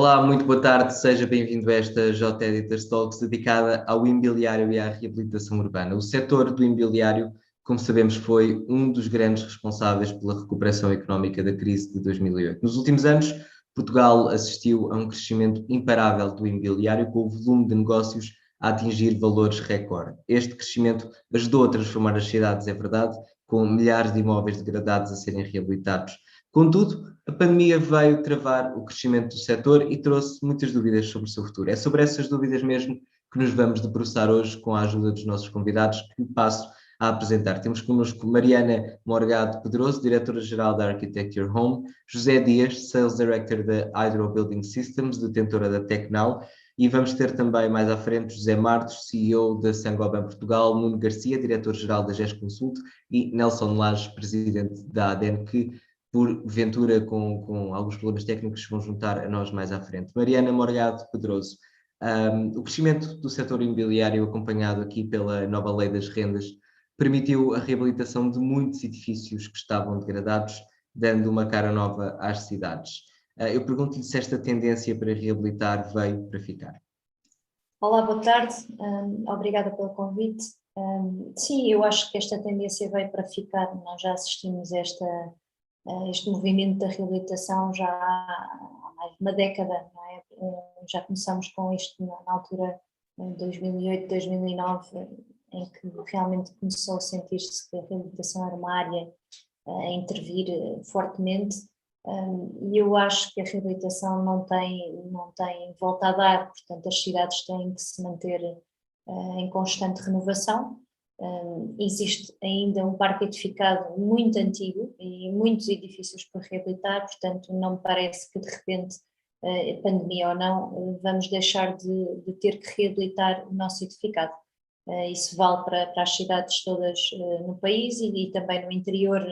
Olá, muito boa tarde, seja bem-vindo a esta J Editors Talks dedicada ao imobiliário e à reabilitação urbana. O setor do imobiliário, como sabemos, foi um dos grandes responsáveis pela recuperação económica da crise de 2008. Nos últimos anos, Portugal assistiu a um crescimento imparável do imobiliário, com o volume de negócios a atingir valores recorde. Este crescimento ajudou a transformar as cidades, é verdade, com milhares de imóveis degradados a serem reabilitados. Contudo, a pandemia veio travar o crescimento do setor e trouxe muitas dúvidas sobre o seu futuro. É sobre essas dúvidas mesmo que nos vamos debruçar hoje com a ajuda dos nossos convidados, que passo a apresentar. Temos connosco Mariana Morgado Pedroso, diretora-geral da Architecture Home, José Dias, Sales Director da Hydro Building Systems, detentora da Tecnal, e vamos ter também mais à frente José Martos, CEO da Saint-Gobain Portugal, Nuno Garcia, diretor-geral da GES Consult, e Nelson Lages, presidente da ADEN, que por ventura com alguns problemas técnicos, se vão juntar a nós mais à frente. Mariana Morgado Pedroso, o crescimento do setor imobiliário, acompanhado aqui pela nova lei das rendas, permitiu a reabilitação de muitos edifícios que estavam degradados, dando uma cara nova às cidades. Eu pergunto-lhe se esta tendência para reabilitar veio para ficar. Olá, boa tarde, obrigada pelo convite. Sim, eu acho que esta tendência veio para ficar. Nós já assistimos a este movimento da reabilitação já há mais de uma década, não é? Já começamos com isto na altura de 2008, 2009, em que realmente começou a sentir-se que a reabilitação era uma área a intervir fortemente, e eu acho que a reabilitação não tem volta a dar, portanto as cidades têm que se manter em constante renovação. Existe ainda um parque edificado muito antigo e muitos edifícios para reabilitar, portanto não me parece que de repente, pandemia ou não, vamos deixar de ter que reabilitar o nosso edificado. Isso vale para as cidades todas no país e também no interior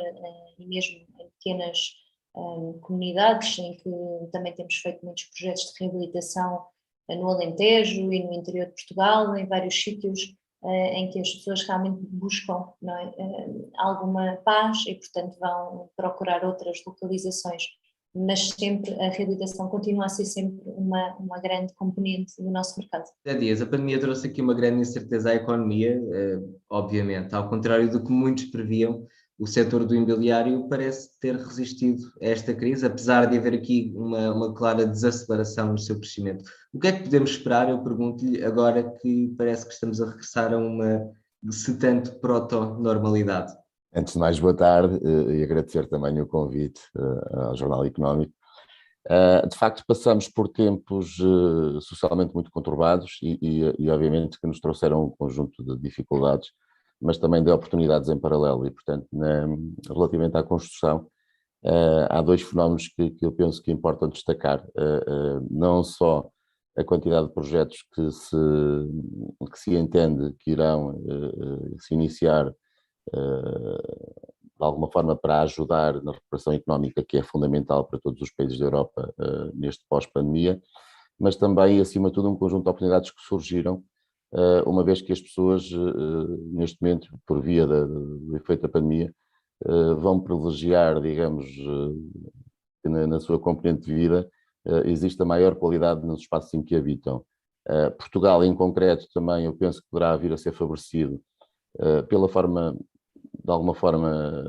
e mesmo em pequenas comunidades, em que também temos feito muitos projetos de reabilitação no Alentejo e no interior de Portugal, em vários sítios em que as pessoas realmente buscam, não é, alguma paz e, portanto, vão procurar outras localizações, mas sempre a reabilitação continua a ser sempre uma grande componente do nosso mercado. José Dias, a pandemia trouxe aqui uma grande incerteza à economia, obviamente, ao contrário do que muitos previam. O setor do imobiliário parece ter resistido a esta crise, apesar de haver aqui uma clara desaceleração no seu crescimento. O que é que podemos esperar, eu pergunto-lhe, agora que parece que estamos a regressar a uma, se tanto, proto-normalidade? Antes de mais, boa tarde e agradecer também o convite ao Jornal Económico. De facto, passamos por tempos socialmente muito conturbados e obviamente que nos trouxeram um conjunto de dificuldades, mas também de oportunidades em paralelo e, portanto, relativamente à construção, há dois fenómenos que eu penso que importa destacar. Não só a quantidade de projetos que se entende que irão se iniciar de alguma forma para ajudar na recuperação económica, que é fundamental para todos os países da Europa neste pós-pandemia, mas também, acima de tudo, um conjunto de oportunidades que surgiram, uma vez que as pessoas, neste momento, por via do efeito da pandemia, vão privilegiar, digamos, na sua componente de vida, existe a maior qualidade nos espaços em que habitam. Portugal, em concreto, também eu penso que poderá vir a ser favorecido pela forma, de alguma forma,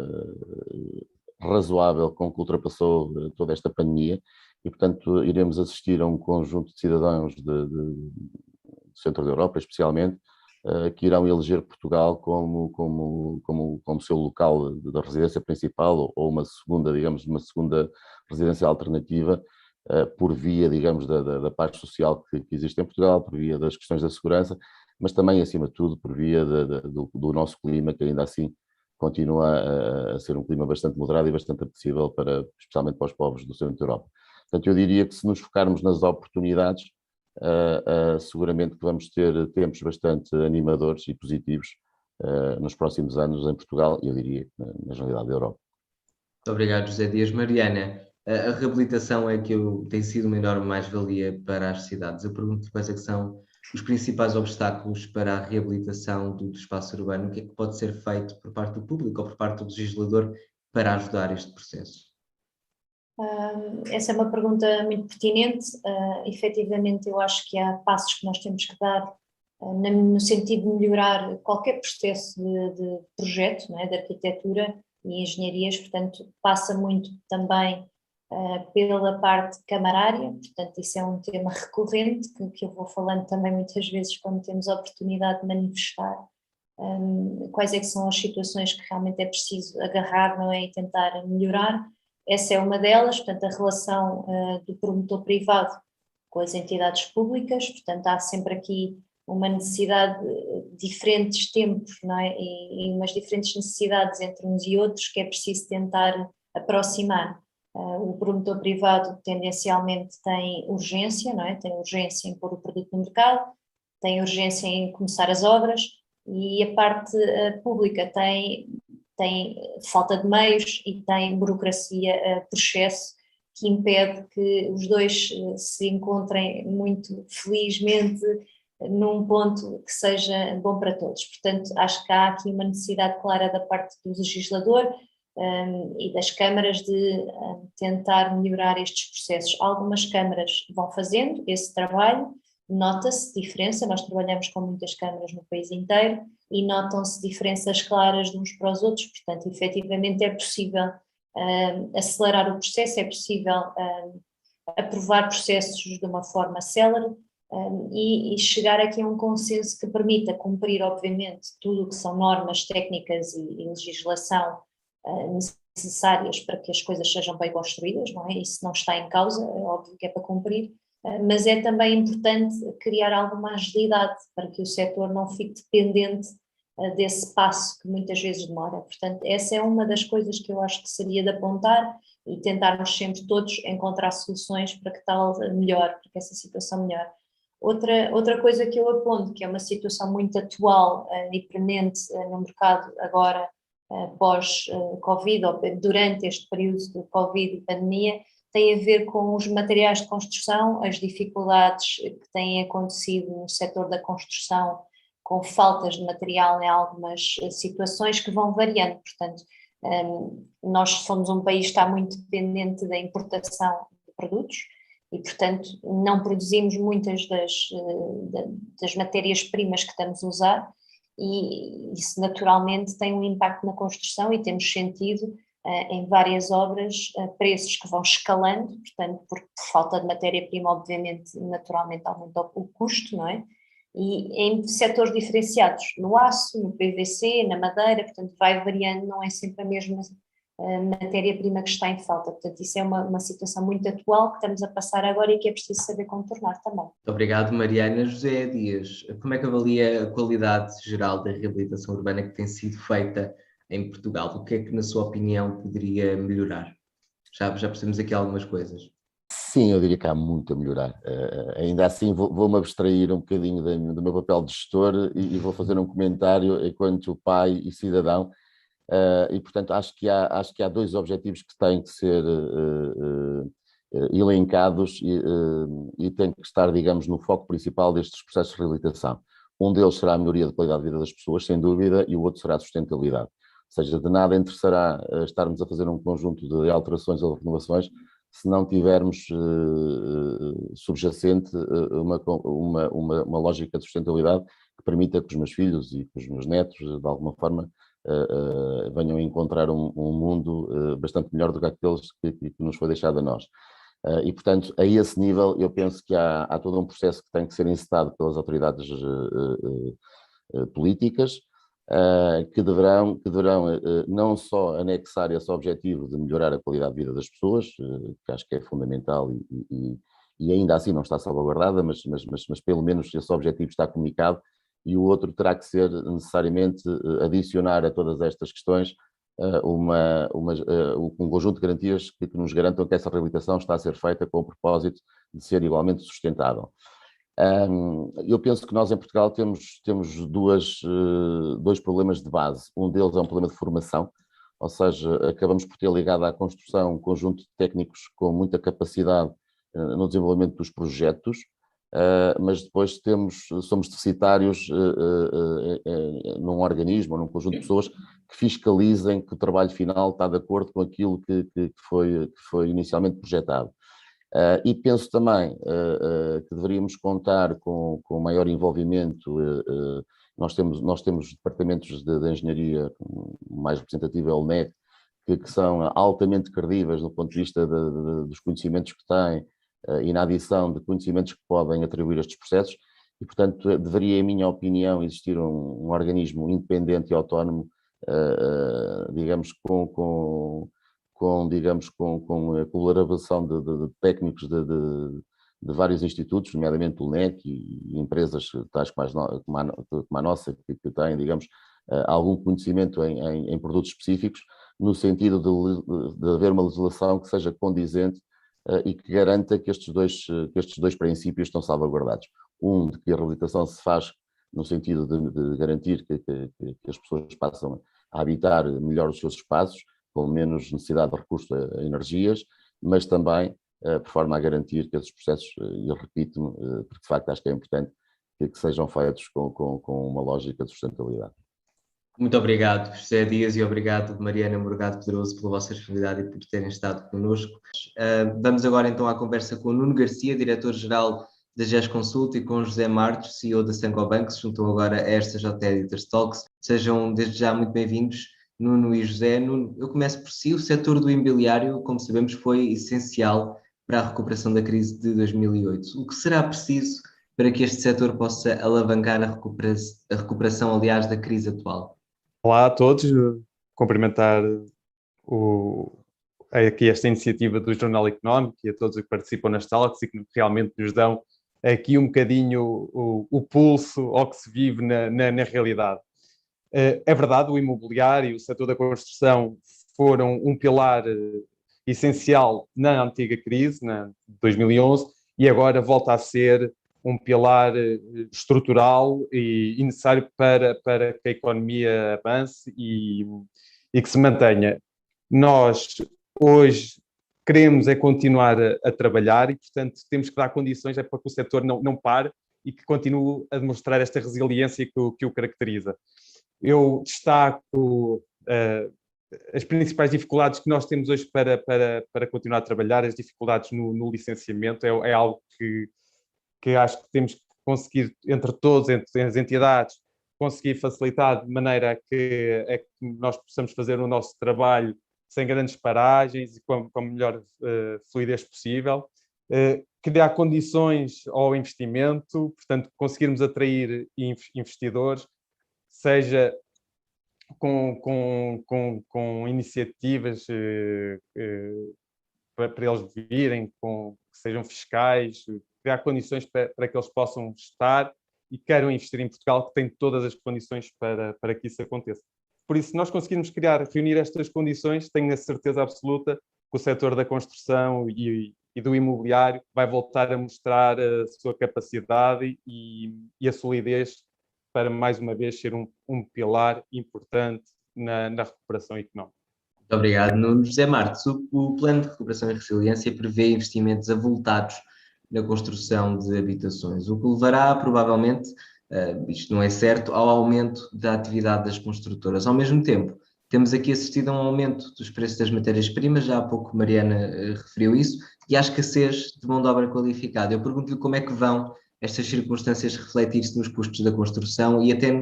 razoável com que ultrapassou toda esta pandemia e, portanto, iremos assistir a um conjunto de cidadãos do centro da Europa, especialmente, que irão eleger Portugal como seu local de residência principal ou uma segunda, digamos, uma segunda residência alternativa, por via, digamos, da paz social que existe em Portugal, por via das questões da segurança, mas também, acima de tudo, por via do nosso clima, que ainda assim continua a ser um clima bastante moderado e bastante apetecível, especialmente para os povos do centro da Europa. Portanto, eu diria que se nos focarmos nas oportunidades, seguramente que vamos ter tempos bastante animadores e positivos nos próximos anos em Portugal e eu diria na generalidade da Europa. Muito obrigado, José Dias. Mariana, a reabilitação tem sido uma enorme mais-valia para as cidades. Eu pergunto quais é que são os principais obstáculos para a reabilitação do espaço urbano, o que é que pode ser feito por parte do público ou por parte do legislador para ajudar este processo? Essa é uma pergunta muito pertinente. Efetivamente, eu acho que há passos que nós temos que dar no sentido de melhorar qualquer processo de projeto, não é? De arquitetura e engenharias, portanto, passa muito também pela parte camarária, portanto, isso é um tema recorrente que eu vou falando também muitas vezes quando temos a oportunidade de manifestar quais é que são as situações que realmente é preciso agarrar, não é? E tentar melhorar. Essa é uma delas, portanto, a relação do promotor privado com as entidades públicas, portanto, há sempre aqui uma necessidade de diferentes tempos, não é? E umas diferentes necessidades entre uns e outros que é preciso tentar aproximar. O promotor privado tendencialmente tem urgência, não é? Tem urgência em pôr o produto no mercado, tem urgência em começar as obras, e a parte pública tem falta de meios e tem burocracia, processo, que impede que os dois se encontrem muito felizmente num ponto que seja bom para todos. Portanto, acho que há aqui uma necessidade clara da parte do legislador e das câmaras de tentar melhorar estes processos. Algumas câmaras vão fazendo esse trabalho, nota-se diferença, nós trabalhamos com muitas câmaras no país inteiro e notam-se diferenças claras de uns para os outros, portanto, efetivamente é possível acelerar o processo, é possível aprovar processos de uma forma célere e chegar aqui a um consenso que permita cumprir, obviamente, tudo o que são normas técnicas e legislação necessárias para que as coisas sejam bem construídas, não é? Isso não está em causa, é óbvio que é para cumprir, mas é também importante criar alguma agilidade para que o setor não fique dependente desse passo que muitas vezes demora. Portanto, essa é uma das coisas que eu acho que seria de apontar e tentarmos sempre todos encontrar soluções para que tal melhore, para que essa situação melhore. Outra coisa que eu aponto, que é uma situação muito atual e premente no mercado agora pós-Covid, ou durante este período de Covid e pandemia, tem a ver com os materiais de construção, as dificuldades que têm acontecido no setor da construção, com faltas de material em algumas situações que vão variando. Portanto, nós somos um país que está muito dependente da importação de produtos e, portanto, não produzimos muitas das matérias-primas que estamos a usar, e isso naturalmente tem um impacto na construção e temos sentido em várias obras preços que vão escalando, portanto, por falta de matéria-prima, obviamente, naturalmente aumenta o custo, não é? E em setores diferenciados, no aço, no PVC, na madeira, portanto vai variando, não é sempre a mesma matéria-prima que está em falta. Portanto, isso é uma situação muito atual que estamos a passar agora e que é preciso saber contornar também. Obrigado, Mariana. José Dias, como é que avalia a qualidade geral da reabilitação urbana que tem sido feita em Portugal? O que é que, na sua opinião, poderia melhorar? Já percebemos aqui algumas coisas. Sim, eu diria que há muito a melhorar. Ainda assim, vou-me abstrair um bocadinho do meu papel de gestor e vou fazer um comentário enquanto pai e cidadão. E, portanto, acho que há dois objetivos que têm que ser elencados e têm que estar, digamos, no foco principal destes processos de reabilitação. Um deles será a melhoria da qualidade de vida das pessoas, sem dúvida, e o outro será a sustentabilidade. Ou seja, de nada interessará estarmos a fazer um conjunto de alterações ou renovações se não tivermos subjacente uma lógica de sustentabilidade que permita que os meus filhos e que os meus netos, de alguma forma, venham a encontrar um mundo bastante melhor do que aqueles que nos foi deixado a nós. E, portanto, a esse nível, eu penso que há todo um processo que tem que ser encetado pelas autoridades políticas, que deverão não só anexar esse objetivo de melhorar a qualidade de vida das pessoas, que acho que é fundamental e ainda assim não está salvaguardada, mas pelo menos esse objetivo está comunicado, e o outro terá que ser necessariamente adicionar a todas estas questões um conjunto de garantias que nos garantam que essa reabilitação está a ser feita com o propósito de ser igualmente sustentável. Eu penso que nós em Portugal temos dois problemas de base. Um deles é um problema de formação, ou seja, acabamos por ter ligado à construção um conjunto de técnicos com muita capacidade no desenvolvimento dos projetos, mas depois somos deficitários num organismo ou num conjunto de pessoas que fiscalizem que o trabalho final está de acordo com aquilo que foi inicialmente projetado. E penso também que deveríamos contar com maior envolvimento. Nós temos departamentos de engenharia, o mais representativo é o NEC, que são altamente credíveis do ponto de vista dos conhecimentos que têm e na adição de conhecimentos que podem atribuir a estes processos, e, portanto, deveria, em minha opinião, existir um organismo independente e autónomo, digamos, com a colaboração de técnicos de vários institutos, nomeadamente o NEC e empresas tais como a nossa, que têm, digamos, algum conhecimento em produtos específicos, no sentido de haver uma legislação que seja condizente e que garanta que estes dois princípios estão salvaguardados. De que a reabilitação se faz no sentido de garantir que as pessoas passam a habitar melhor os seus espaços, com menos necessidade de recurso a energias, mas também por forma a garantir que esses processos, e eu repito-me, porque de facto acho que é importante, que sejam feitos com uma lógica de sustentabilidade. Muito obrigado, José Dias, e obrigado, Mariana Morgado Pedroso, pela vossa disponibilidade e por terem estado connosco. Vamos agora então à conversa com o Nuno Garcia, diretor-geral da GES Consult, e com José Martos, CEO da Saint-Gobain, que se juntam agora a esta JT Editors Talks. Sejam desde já muito bem-vindos, Nuno e José. Nuno, eu começo por si. O setor do imobiliário, como sabemos, foi essencial para a recuperação da crise de 2008. O que será preciso para que este setor possa alavancar a recuperação, aliás, da crise atual? Olá a todos, cumprimentar aqui esta iniciativa do Jornal Económico e a todos que participam nas talks e que realmente nos dão aqui um bocadinho o pulso ao que se vive na realidade. É verdade, o imobiliário e o setor da construção foram um pilar essencial na antiga crise, na 2011, e agora volta a ser um pilar estrutural e necessário para que a economia avance e que se mantenha. Nós, hoje, queremos continuar a trabalhar e, portanto, temos que dar condições para que o setor não pare e que continue a demonstrar esta resiliência que o caracteriza. Eu destaco as principais dificuldades que nós temos hoje para continuar a trabalhar, as dificuldades no licenciamento, é algo que acho que temos que conseguir, entre todos, entre as entidades, conseguir facilitar de maneira a que nós possamos fazer o nosso trabalho sem grandes paragens e com a melhor fluidez possível. Criar condições ao investimento, portanto, conseguirmos atrair investidores, seja com iniciativas para eles virem, que sejam fiscais, criar condições para que eles possam estar e queiram investir em Portugal, que tem todas as condições para que isso aconteça. Por isso, nós conseguirmos reunir estas condições, tenho a certeza absoluta que o setor da construção e do imobiliário vai voltar a mostrar a sua capacidade e a solidez para, mais uma vez, ser um pilar importante na recuperação económica. Muito obrigado, Nuno. José Martos, o Plano de Recuperação e Resiliência prevê investimentos avultados na construção de habitações, o que levará, provavelmente, isto não é certo, ao aumento da atividade das construtoras. Ao mesmo tempo, temos aqui assistido a um aumento dos preços das matérias-primas, já há pouco Mariana referiu isso, e à escassez de mão de obra qualificada. Eu pergunto-lhe como é que vão estas circunstâncias refletir-se nos custos da construção e até,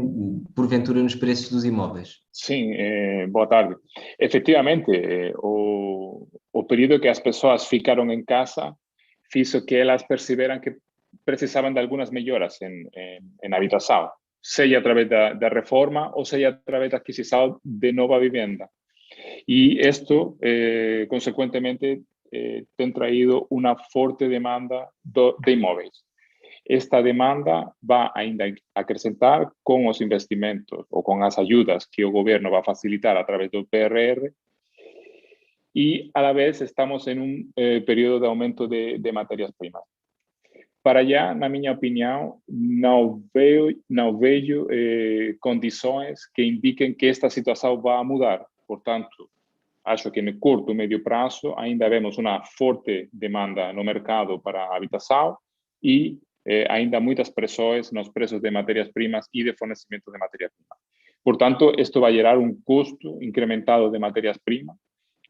porventura, nos preços dos imóveis. Sim, boa tarde. Efectivamente, o período que as pessoas ficaram em casa fez que elas perceberam que precisavam de algumas melhoras em habitação, seja através da reforma ou seja através da aquisição de nova vivenda. E isto, consequentemente, tem traído uma forte demanda de imóveis. Esta demanda vai ainda acrescentar com os investimentos ou com as ajudas que o governo vai facilitar através do PRR, e, a la vez, estamos em um período de aumento de matérias-primas. Para já, na minha opinião, não vejo condições que indiquem que esta situação vai mudar. Portanto, acho que no curto e médio prazo ainda vemos uma forte demanda no mercado para a habitação e ainda muitas pressões nos preços de matérias-primas e de fornecimento de matérias-primas. Por tanto, esto va a gerar un costo incrementado de materias-primas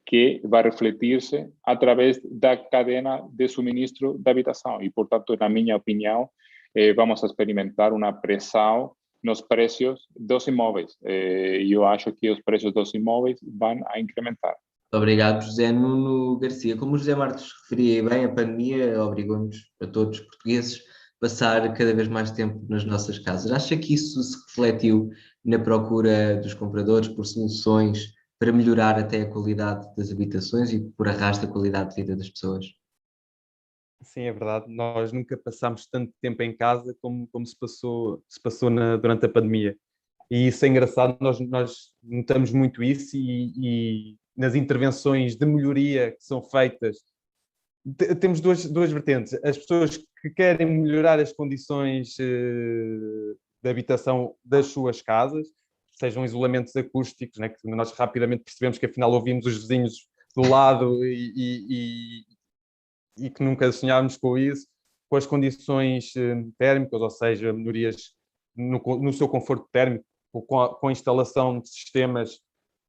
que vai refletir-se através da cadena de suministro da habitação. E, portanto, na minha opinião, vamos a experimentar uma pressão nos preços dos imóveis. E eu acho que os preços dos imóveis vão a incrementar. Obrigado, José Nuno Garcia. Como o José Marcos referia bem, a pandemia obrigou-nos, a todos os portugueses, a passar cada vez mais tempo nas nossas casas. Acha que isso se refletiu na procura dos compradores por soluções para melhorar até a qualidade das habitações e, por arrasto, a qualidade de vida das pessoas? Sim, é verdade. Nós nunca passámos tanto tempo em casa como se passou durante a pandemia. E isso é engraçado, nós notamos muito isso e nas intervenções de melhoria que são feitas, temos duas vertentes. As pessoas que querem melhorar as condições de habitação das suas casas, sejam isolamentos acústicos, né, que nós rapidamente percebemos que afinal ouvimos os vizinhos do lado e que nunca sonhávamos com isso, com as condições térmicas, ou seja, melhorias no seu conforto térmico, com a instalação de sistemas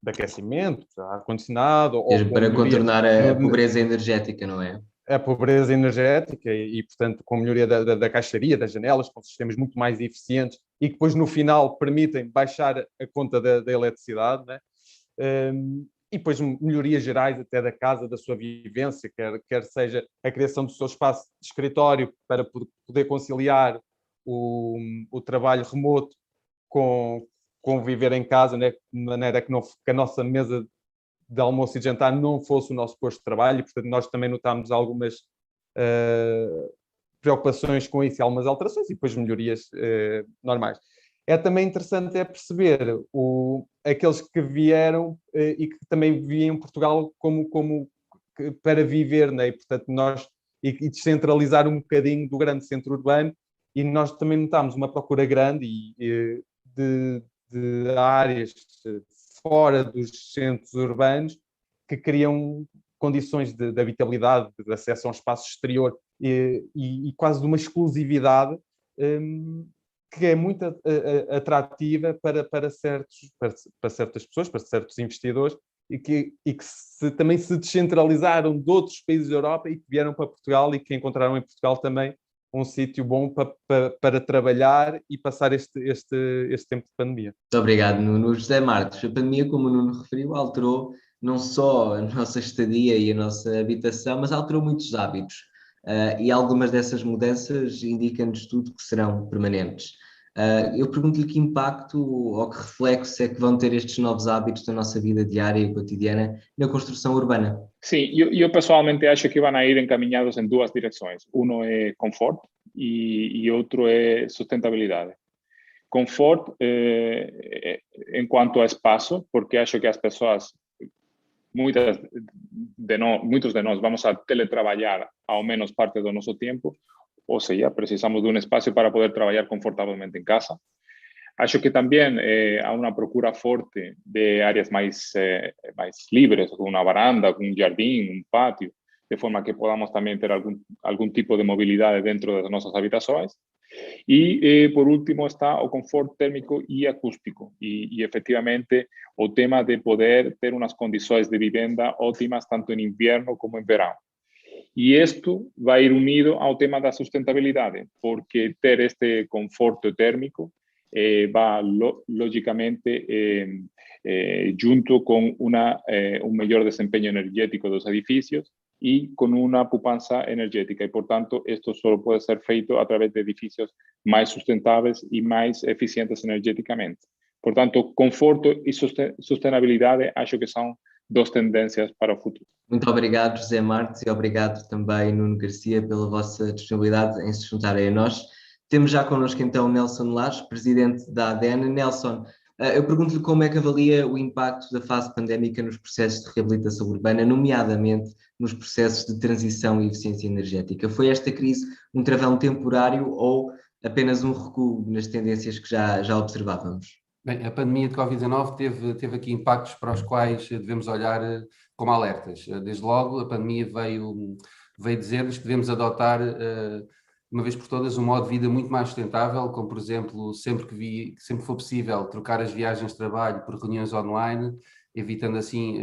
de aquecimento, ar-condicionado, ou para contornar a pobreza energética, não é? A pobreza energética e, portanto, com a melhoria da caixaria, das janelas, com sistemas muito mais eficientes e que depois, no final, permitem baixar a conta da eletricidade, né? E depois melhorias gerais até da casa, da sua vivência, quer seja a criação do seu espaço de escritório para poder conciliar o trabalho remoto com viver em casa, né? De maneira que a nossa mesa de almoço e de jantar não fosse o nosso posto de trabalho, e portanto nós também notámos algumas preocupações com isso e algumas alterações e depois melhorias normais. É também interessante perceber aqueles que vieram e que também viam Portugal como para viver, né? E portanto nós e descentralizar um bocadinho do grande centro urbano, e nós também notámos uma procura grande de áreas fora dos centros urbanos que criam condições de habitabilidade, de acesso a um espaço exterior e quase de uma exclusividade que é muito atrativa para certas pessoas, para certos investidores, e que também se descentralizaram de outros países da Europa e que vieram para Portugal e que encontraram em Portugal também um sítio bom para trabalhar e passar este tempo de pandemia. Muito obrigado, Nuno. José Marcos, a pandemia, como o Nuno referiu, alterou não só a nossa estadia e a nossa habitação, mas alterou muitos hábitos. E algumas dessas mudanças indicam-nos tudo que serão permanentes. Eu pergunto-lhe que impacto ou que reflexo é que vão ter estes novos hábitos da nossa vida diária e cotidiana na construção urbana? Sim, eu pessoalmente acho que vão a ir encaminhados em duas direções. Um é conforto e outro é sustentabilidade. Conforto em quanto a espaço, porque acho que as pessoas, muitos de nós vamos a teletrabalhar ao menos parte do nosso tempo, ou seja, precisamos de um espaço para poder trabalhar confortavelmente em casa. Acho que também há uma procura forte de áreas mais livres, com uma varanda, com um jardim, um pátio, de forma que podamos também ter algum tipo de mobilidade dentro das nossas habitações. E, por último, está o conforto térmico e acústico. E, efectivamente, o tema de poder ter umas condições de vivenda ótimas, tanto em inverno como em verão. E isto vai ir unido ao tema da sustentabilidade, porque ter este conforto térmico va lógicamente junto con un mayor desempeño energético de los edificios y con una pujanza energética. Y por tanto, esto solo puede ser feito a través de edificios más sustentables y más eficientes energéticamente. Por tanto, conforto e sustentabilidade acho que são duas tendências para o futuro. Muito obrigado, José Marcos, e obrigado também, Nuno Garcia, pela vossa disponibilidade em se juntarem a nós. Temos já connosco então Nelson Lares, presidente da ADN. Nelson, eu pergunto-lhe como é que avalia o impacto da fase pandémica nos processos de reabilitação urbana, nomeadamente nos processos de transição e eficiência energética. Foi esta crise um travão temporário ou apenas um recuo nas tendências que já observávamos? Bem, a pandemia de Covid-19 teve aqui impactos para os quais devemos olhar como alertas. Desde logo, a pandemia veio dizer-nos que devemos adotar uma vez por todas, um modo de vida muito mais sustentável, como, por exemplo, sempre que for possível, trocar as viagens de trabalho por reuniões online, evitando assim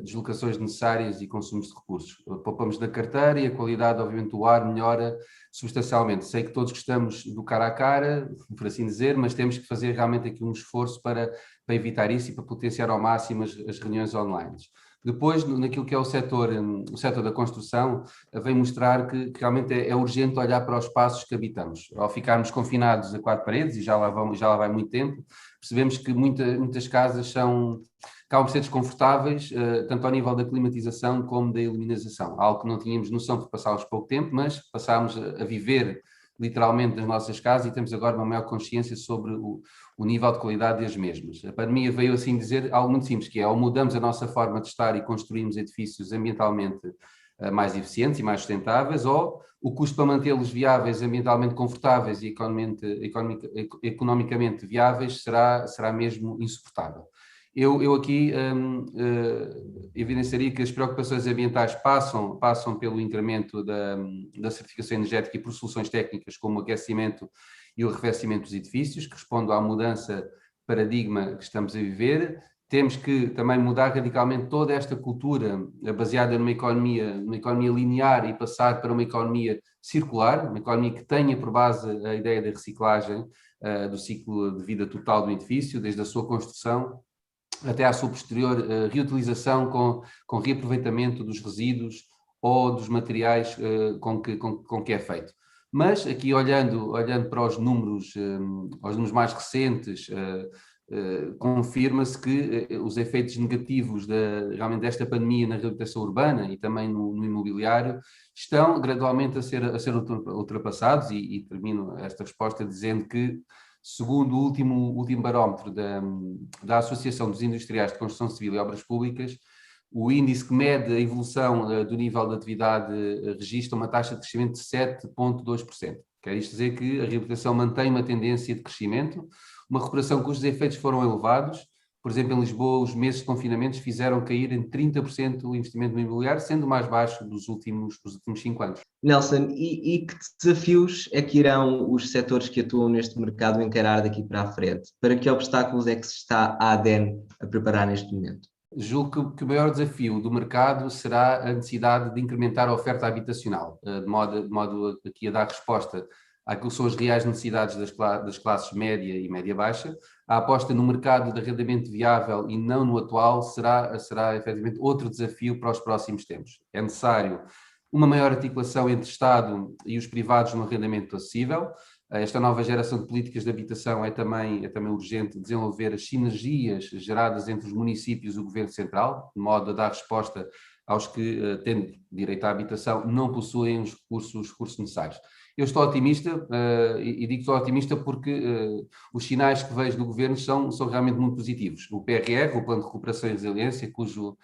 deslocações necessárias e consumos de recursos. Poupamos da carteira e a qualidade, obviamente, do ar melhora substancialmente. Sei que todos gostamos do cara a cara, por assim dizer, mas temos que fazer realmente aqui um esforço para evitar isso e para potenciar ao máximo as reuniões online. Depois, naquilo que é o setor da construção, vem mostrar que realmente é urgente olhar para os espaços que habitamos. Ao ficarmos confinados a 4 paredes, e já lá vai muito tempo, percebemos que muitas casas acabam por ser desconfortáveis, tanto ao nível da climatização como da iluminação. Algo que não tínhamos noção de passávamos pouco tempo, mas passámos a viver literalmente nas nossas casas e temos agora uma maior consciência sobre o nível de qualidade das mesmas. A pandemia veio assim dizer algo muito simples, que é ou mudamos a nossa forma de estar e construímos edifícios ambientalmente mais eficientes e mais sustentáveis, ou o custo para mantê-los viáveis, ambientalmente confortáveis e economicamente viáveis será mesmo insuportável. Eu aqui evidenciaria que as preocupações ambientais passam pelo incremento da certificação energética e por soluções técnicas como o aquecimento e o arrefecimento dos edifícios, que respondem à mudança de paradigma que estamos a viver. Temos que também mudar radicalmente toda esta cultura baseada numa economia linear e passar para uma economia circular, uma economia que tenha por base a ideia da reciclagem do ciclo de vida total do edifício, desde a sua construção até à sua posterior reutilização com reaproveitamento dos resíduos ou dos materiais com que é feito. Mas aqui olhando para os números mais recentes, confirma-se que os efeitos negativos realmente desta pandemia na reabilitação urbana e também no imobiliário estão gradualmente a ser ultrapassados e termino esta resposta dizendo que, segundo o último barómetro da Associação dos Industriais de Construção Civil e Obras Públicas, o índice que mede a evolução do nível de atividade registra uma taxa de crescimento de 7,2%. Quer isto dizer que a reabilitação mantém uma tendência de crescimento, uma recuperação cujos efeitos foram elevados. Por exemplo, em Lisboa, os meses de confinamentos fizeram cair em 30% o investimento no imobiliário, sendo o mais baixo dos últimos 5 anos. Nelson, e que desafios é que irão os setores que atuam neste mercado encarar daqui para a frente? Para que obstáculos é que se está a ADEN a preparar neste momento? Julgo que o maior desafio do mercado será a necessidade de incrementar a oferta habitacional, de modo aqui a dar resposta àquilo que são as reais necessidades das classes média e média-baixa. A aposta no mercado de arrendamento viável e não no atual será efetivamente outro desafio para os próximos tempos. É necessário uma maior articulação entre Estado e os privados no arrendamento acessível. Esta nova geração de políticas de habitação é também urgente desenvolver as sinergias geradas entre os municípios e o Governo Central, de modo a dar resposta aos que, tendo direito à habitação, não possuem os recursos necessários. Eu estou otimista e digo que estou otimista porque os sinais que vejo do Governo são realmente muito positivos. O PRR, o Plano de Recuperação e Resiliência, cujo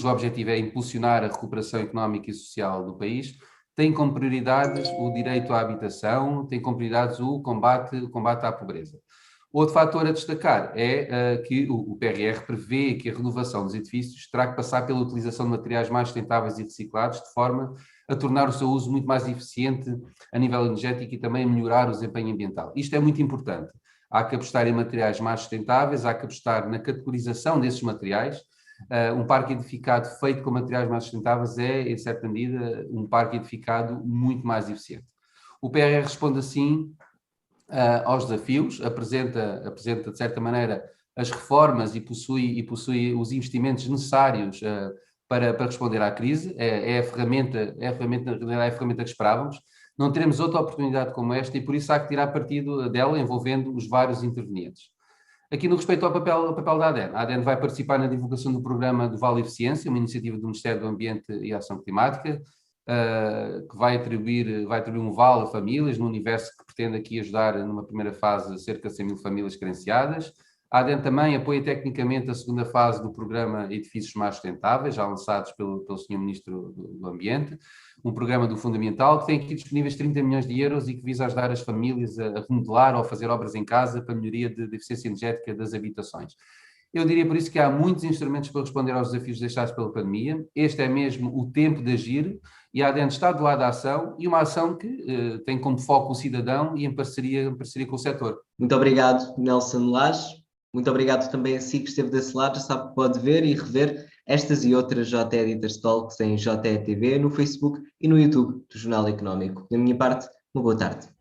objetivo é impulsionar a recuperação económica e social do país, tem como prioridades o direito à habitação, tem como prioridades o combate à pobreza. Outro fator a destacar é que o PRR prevê que a renovação dos edifícios terá que passar pela utilização de materiais mais sustentáveis e reciclados, de forma a tornar o seu uso muito mais eficiente a nível energético e também a melhorar o desempenho ambiental. Isto é muito importante. Há que apostar em materiais mais sustentáveis, há que apostar na categorização desses materiais. Um parque edificado feito com materiais mais sustentáveis é, em certa medida, um parque edificado muito mais eficiente. O PRR responde assim aos desafios, apresenta de certa maneira as reformas e possui os investimentos necessários para responder à crise. É a ferramenta que esperávamos. Não teremos outra oportunidade como esta e por isso há que tirar partido dela envolvendo os vários intervenientes. Aqui no respeito ao papel da ADEN, a ADEN vai participar na divulgação do programa do Vale Eficiência, uma iniciativa do Ministério do Ambiente e Ação Climática, que vai atribuir um vale a famílias, no universo que pretende aqui ajudar numa primeira fase cerca de 100 mil famílias carenciadas. A ADEN também apoia tecnicamente a segunda fase do programa Edifícios Mais Sustentáveis, já lançados pelo Sr. Ministro do Ambiente, um programa do Fundamental que tem aqui disponíveis 30 milhões de euros e que visa ajudar as famílias a remodelar ou a fazer obras em casa para a melhoria de eficiência energética das habitações. Eu diria por isso que há muitos instrumentos para responder aos desafios deixados pela pandemia. Este é mesmo o tempo de agir e a ADN está do lado da ação, e uma ação que tem como foco o cidadão e em parceria com o setor. Muito obrigado, Nelson Lage. Muito obrigado também a si que esteve desse lado. Já sabe que pode ver e rever estas e outras JE Editors Talks em JE TV, no Facebook e no YouTube do Jornal Económico. Da minha parte, uma boa tarde.